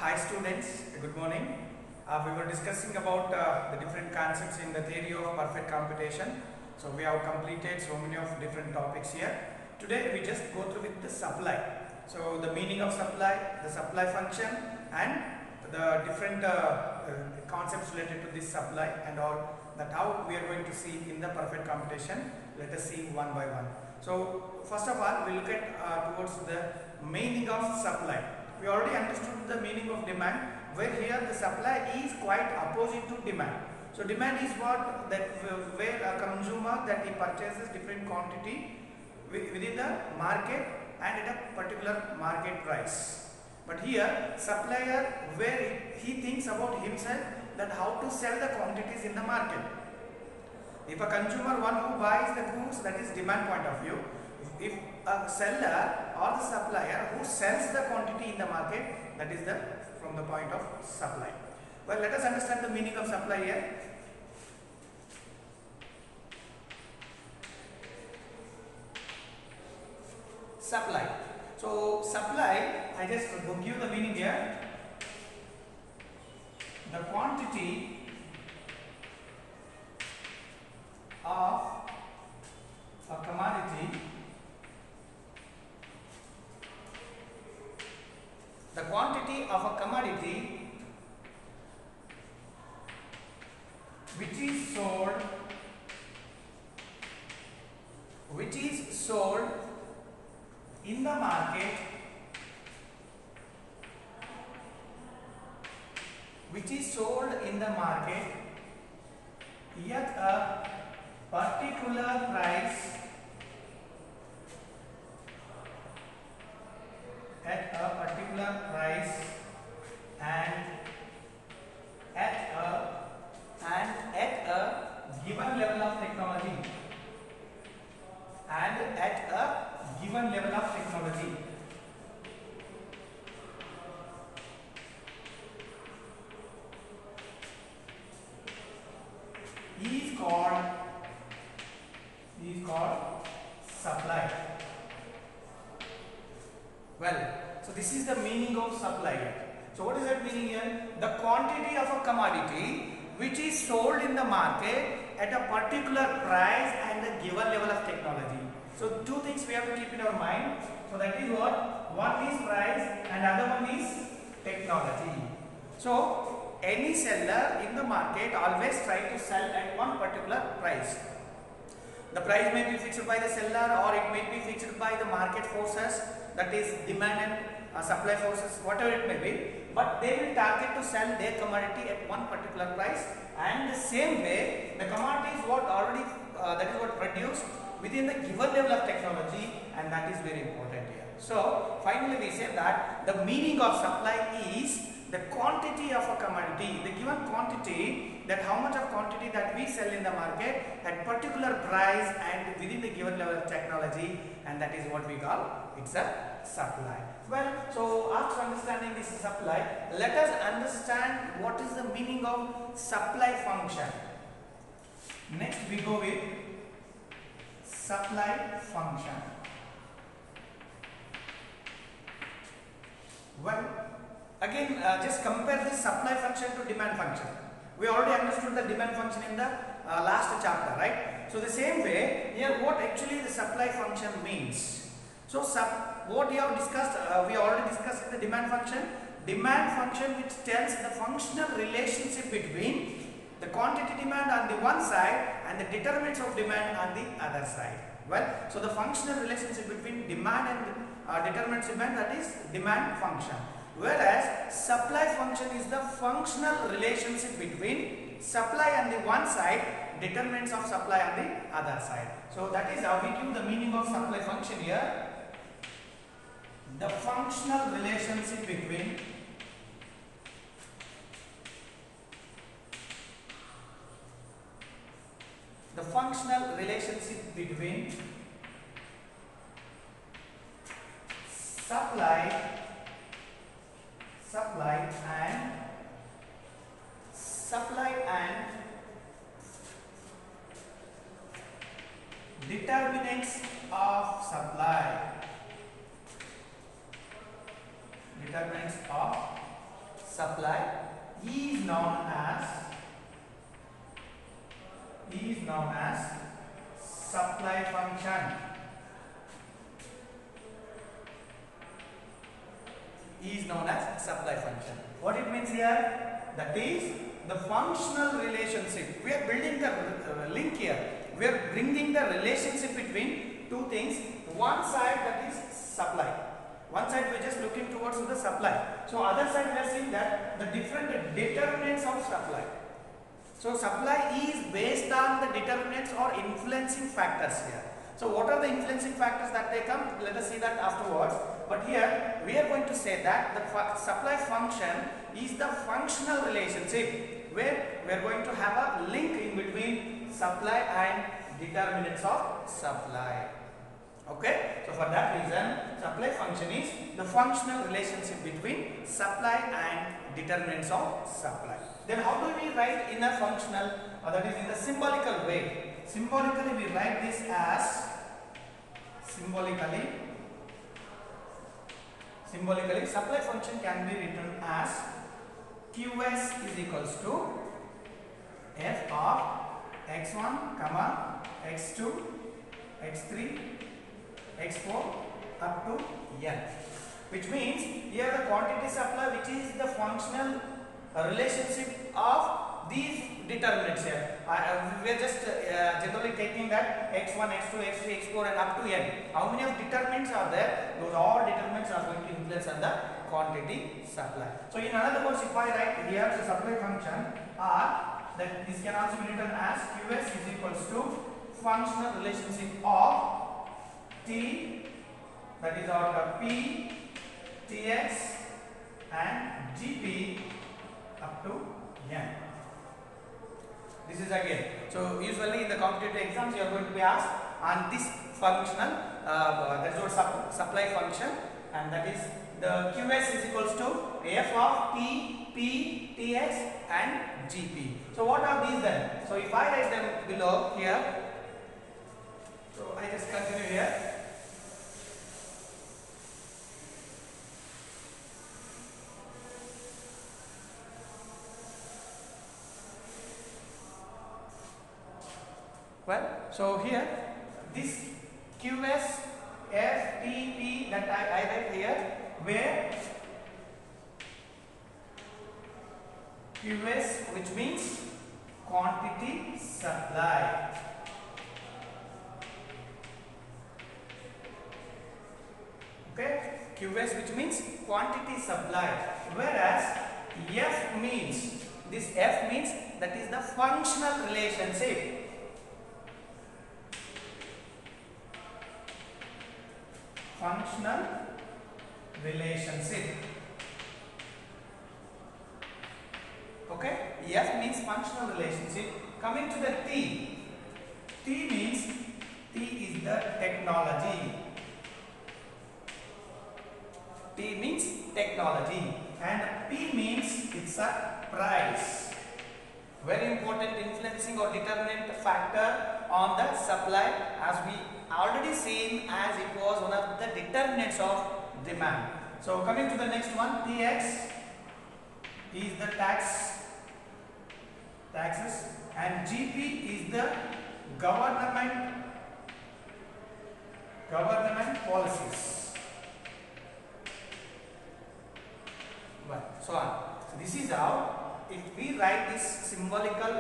Hi students, good morning. We were discussing about the different concepts in the theory of perfect computation. So we have completed so many of different topics here. Today we just go through with the supply. So the meaning of supply, the supply function, and the different concepts related to this supply and all, that how we are going to see in the perfect computation. Let us see one by one. So first of all, we look at towards the meaning of supply. We already understood the meaning of demand, where here the supply is quite opposite to demand. So demand is what that where a consumer that he purchases different quantity within the market and at a particular market price. But here supplier, where he thinks about himself that how to sell the quantities in the market. If a consumer one who buys the goods, that is demand point of view. If a seller or the supplier who sells the quantity in the market, that is the from the point of supply. Well, let us understand the meaning of supply here. Supply. So supply, I just give the meaning here. The quantity of a commodity, the quantity of a commodity which is sold in the market, at a particular price, and at a given level of technology, is called supply. Well, so this is the meaning of supply here. So what is that meaning here? The quantity of a commodity which is sold in the market at a particular price and a given level of technology. So two things we have to keep in our mind. So that is what? One is price and other one is technology. So any seller in the market always try to sell at one particular price. The price may be fixed by the seller or it may be fixed by the market forces, that is demand and supply forces, whatever it may be. But they will target to sell their commodity at one particular price, and the same way the commodity is what already that is what produced within the given level of technology, and that is very important here. So finally we say that the meaning of supply is the quantity of a commodity, the given quantity, that how much of quantity that we sell in the market at particular price and within the given level of technology, and that is what we call it's a supply. Well, so after understanding this supply, let us understand what is the meaning of supply function. Next we go with supply function. Well, again, just compare this supply function to demand function. We already understood the demand function in the last chapter, right? So the same way here, what actually the supply function means. So what we have discussed, we already discussed the demand function. Demand function which tells the functional relationship between the quantity demand on the one side and the determinants of demand on the other side. Well, so the functional relationship between demand and determinants of demand, that is demand function. Whereas supply function is the functional relationship between supply on the one side, determinants of supply on the other side. So that is how we give the meaning of supply function here. The functional relationship between supply and determinants of supply. supply is known as supply function. Is known as supply function. What it means here? That is the functional relationship. We are building the link here. We are bringing the relationship between two things. One side, that is supply. One side we are just looking towards the supply. So other side we are seeing that the different determinants of supply. So supply is based on the determinants or influencing factors here. So what are the influencing factors that they come? Let us see that afterwards. But here we are going to say that the supply function is the functional relationship where we are going to have a link in between supply and determinants of supply. Okay, so for that reason supply function is the functional relationship between supply and determinants of supply. Then how do we write in a functional, that is in the symbolical way? Symbolically we write this as symbolically supply function can be written as Qs is equals to f of x1 comma x2 x3 x4 up to n, which means here the quantity supply, which is the functional relationship of these determinants here. We are just generally taking that x1, x2, x3, x4 and up to n. How many of determinants are there? Those all determinants are going to influence on the quantity supply. So in other words, if I write here the supply function R, that this can also be written as Qs is equals to functional relationship of T, that is our P, Tx and Gp up to n. This is again. So usually in the competitive exams you are going to be asked on this functional, that is our supply function, and that is the Qs is equals to f of T, P, Tx and Gp. So what are these then? So if I write them below here, so I just continue here. Well, so here this Qs, F, T, P that I write here, where Qs, which means quantity supply, okay, Qs which means quantity supply, whereas F means, this F means that is the functional relationship. Functional relationship. Okay, F means functional relationship. Coming to the T, T means T is the technology. T means technology, and P means it's a price. Very important influencing or determinant factor on the supply, as we already seen as it was one of the determinants of demand. So coming to the next one, Tx is the taxes, and Gp is the government policies. Well, so on. So this is how, if we write this symbolical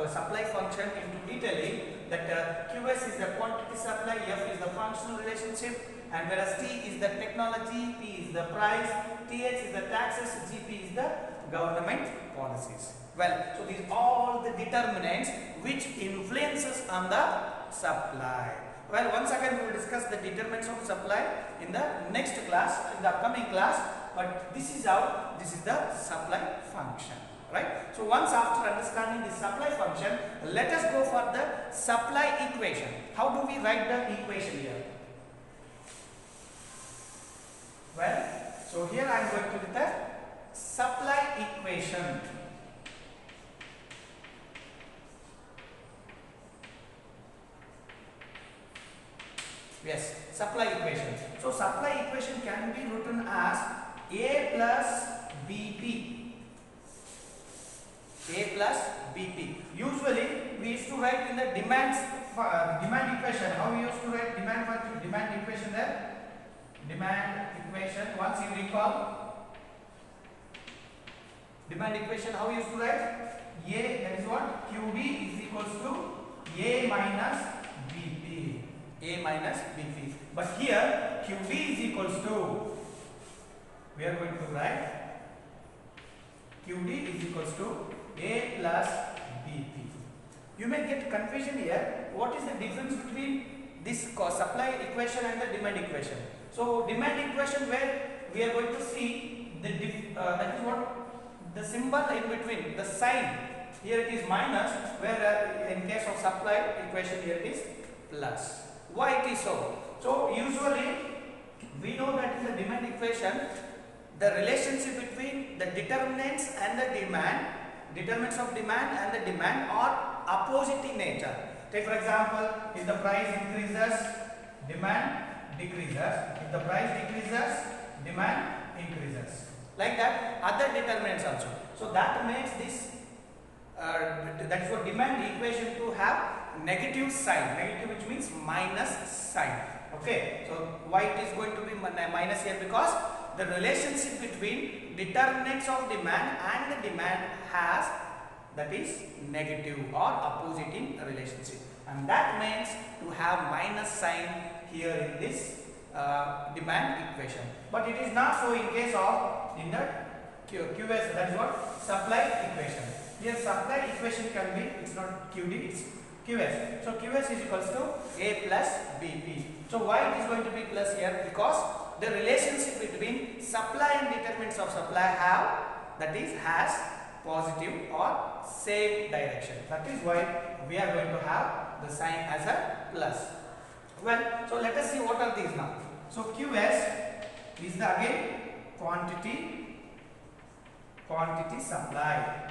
supply function into detail, that Qs is the quantity supply, F is the functional relationship, and whereas T is the technology, P is the price, Tx is the taxes, Gp is the government policies. Well, so these are all the determinants which influences on the supply. Well, once again we will discuss the determinants of supply in the next class, in the upcoming class, but this is how, this is the supply function. Right? So once after understanding the supply function, let us go for the supply equation. How do we write the equation here? Well, so here I am going to do the supply equation. Yes, supply equation. So supply equation can be written as A plus BP. we used to write in the demand equation. How we used to write demand equation there? Demand equation. Once you recall, demand equation. How we used to write? A, that is what? QD is equals to A minus BP. A minus BP. But here QD is equals to, we are going to write QD is equals to A plus BP. You may get confusion here. What is the difference between this supply equation and the demand equation? So demand equation, where we are going to see the that is what the symbol in between, the sign. Here it is minus, where in case of supply equation here it is plus. Why it is so? So usually we know that in the demand equation, the relationship between the determinants and the demand, determinants of demand and the demand are opposite in nature. Take for example, if the price increases, demand decreases. If the price decreases, demand increases. Like that, other determinants also. So that makes this, that is what demand equation to have negative sign. Negative, which means minus sign. Okay. So why it is going to be minus here? Because the relationship between determinants of demand and the demand has, that is negative or opposite in relationship, and that means to have minus sign here in this demand equation. But it is not so in case of in the QS, that is what supply equation. Here supply equation can be, it's not QD, it's QS. So QS is equals to A plus BP. So why it is going to be plus here? Because the relationship between supply and determinants of supply have, that is has positive or same direction. That is why we are going to have the sign as a plus. Well, so let us see what are these now. So QS is the again quantity supply.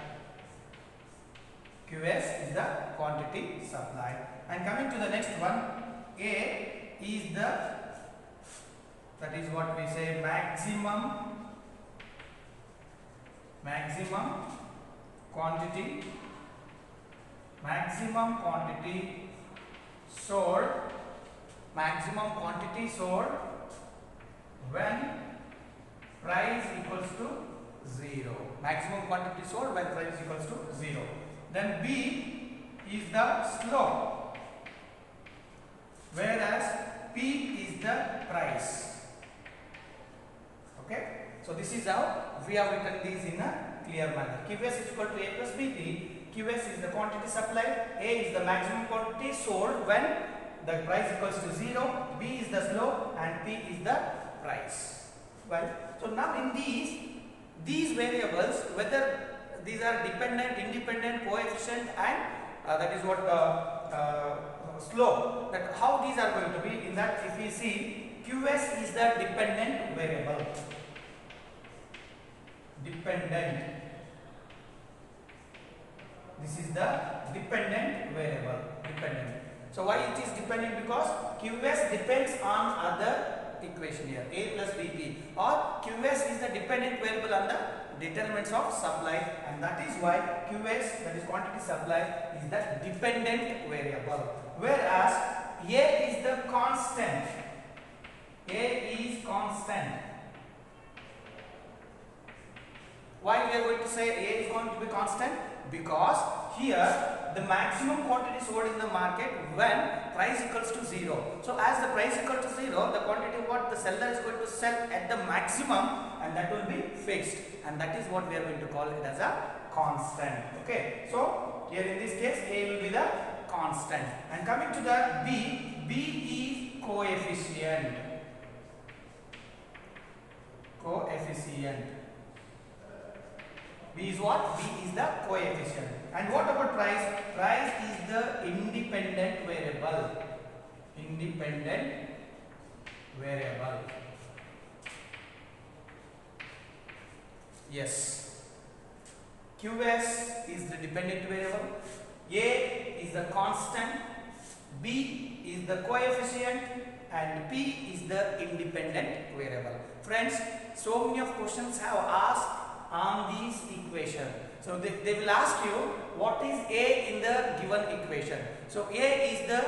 QS is the quantity supply. And coming to the next one, A is the, that is what we say, maximum quantity sold when price equals to 0. Maximum quantity sold when price equals to 0. Then B is the slope, whereas P is the price. Okay. So this is how we have written these in a clear manner. QS is equal to A plus BP. QS is the quantity supplied, A is the maximum quantity sold when the price equals to 0, B is the slope, and P is the price. Well, so now in these variables, whether these are dependent, independent, coefficient, and that is what slope, that how these are going to be, in that if we see, QS is the dependent variable. This is the dependent variable. So why it is dependent? Because QS depends on other equation here, A plus BP, or QS is the dependent variable on the determinants of supply, and that is why QS, that is quantity supply, is the dependent variable, whereas A is the constant. A is constant. Why we are going to say A is going to be constant? Because here the maximum quantity sold in the market when price equals to 0. So as the price equals to 0, the quantity what the seller is going to sell at the maximum, and that will be fixed, and that is what we are going to call it as a constant. Okay. So here in this case A will be the constant. And coming to the B is coefficient. B is what? B is the coefficient. And what about price? Price is the independent variable. Yes. QS is the dependent variable. A is the constant. B is the coefficient. And P is the independent variable. Friends, so many of questions have asked on these equations. So they will ask you what is A in the given equation. So A is the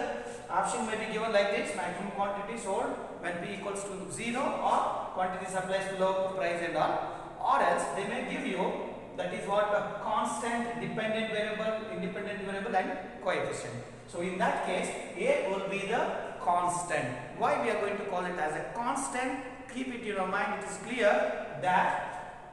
option may be given like this: maximum quantity sold when P equals to 0, or quantity supplies below price and all. Or else they may give you, that is what, a constant, dependent variable, independent variable and coefficient. So in that case A will be the constant. Why we are going to call it as a constant? Keep it in your mind. It is clear that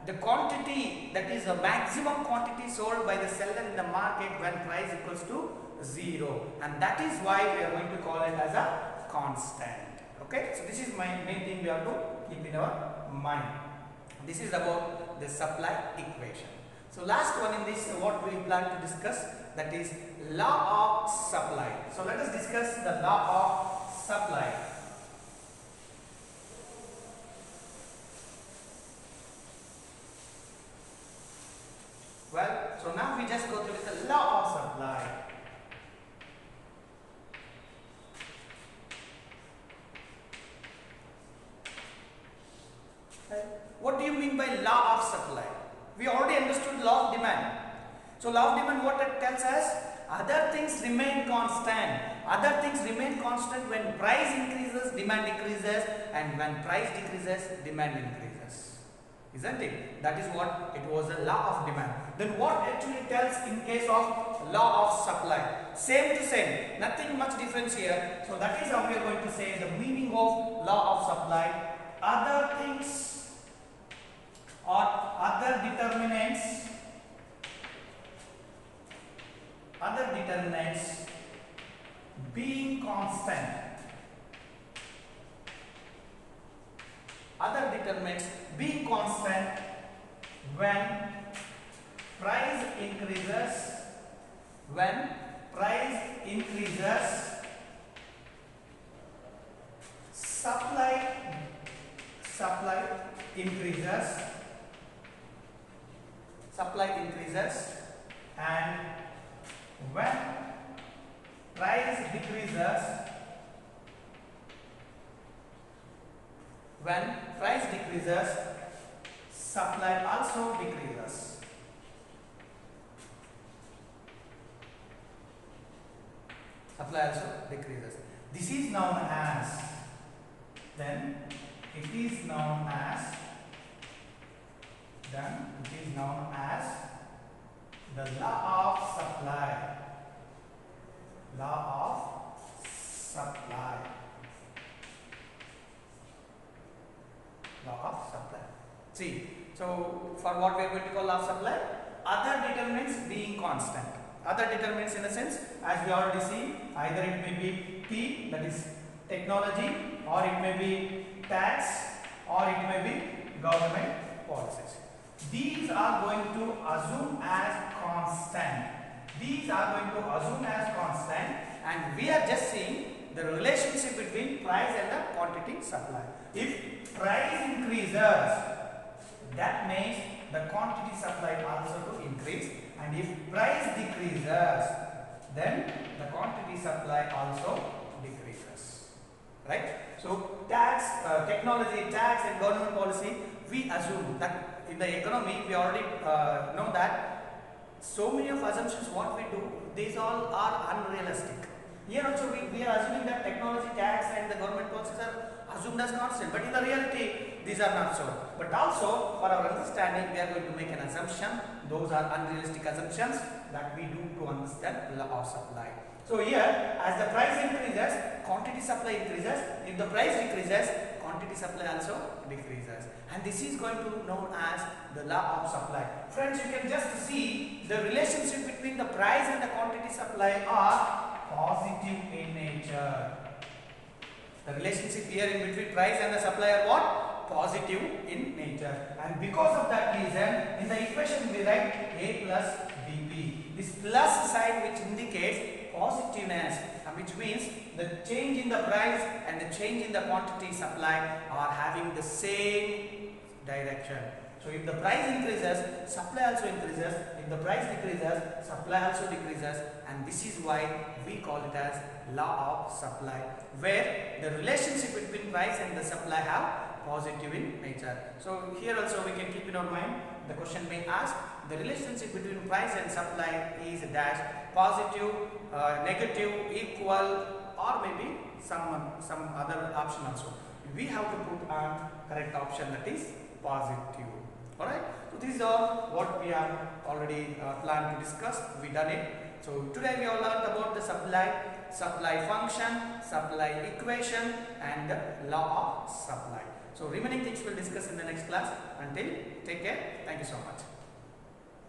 the quantity, that is the maximum quantity sold by the seller in the market when price equals to 0, and that is why we are going to call it as a constant. Okay, so this is my main thing we have to keep in our mind. This is about the supply equation. So last one in this, what we plan to discuss, that is law of supply. So let us discuss the law of supply. Well, so now we just go through the law of supply. What do you mean by law of supply? We already understood law of demand. So law of demand, what it tells us? Other things remain constant. Other things remain constant when price increases, demand decreases, and when price decreases, demand increases. Isn't it? That is what it was, a law of demand. Then what actually tells in case of law of supply? Same to same, nothing much difference here. So that is how we are going to say the meaning of law of supply. Other things or other determinants being constant. Other determinants being constant when price increases, supply increases, and when price decreases, supply also decreases. This is known as, the law of supply. See, so for what we are going to call law of supply, other determinants being constant. Other determinants in the sense, as we already see, either it may be T, that is technology, or it may be tax, or it may be government policies. These are going to assume as constant. And we are just seeing the relationship between price and the quantity supply. If price increases, that means the quantity supply also to increase, and if price decreases, then the quantity supply also decreases. Right? So tax, technology, tax and government policy, we assume that in the economy we already know that so many of assumptions what we do, these all are unrealistic. Here also we are assuming that technology, tax and the government policies are assumed as constant, but in the reality these are not so. But also for our understanding, we are going to make an assumption. Those are unrealistic assumptions that we do to understand law of supply. So here, as the price increases, quantity supply increases. If the price decreases, quantity supply also decreases. And this is going to be known as the law of supply. Friends, you can just see the relationship between the price and the quantity supply are positive in nature. The relationship here in between price and the supply are what? Positive in nature. And because of that reason, in the equation we write A plus BP. This plus sign which indicates positiveness, which means the change in the price and the change in the quantity supply are having the same direction. So if the price increases, supply also increases. If the price decreases, supply also decreases. And this is why we call it as law of supply, where the relationship between price and the supply have positive in nature. So here also we can keep in our mind the question may ask the relationship between price and supply is dash positive, negative, equal, or maybe some other option also. We have to put a correct option, that is positive. Alright, so these are what we have already planned to discuss. We done it. So today we have learned about the supply function, supply equation, and the law of supply. So remaining things we'll discuss in the next class. Until, take care. Thank you so much.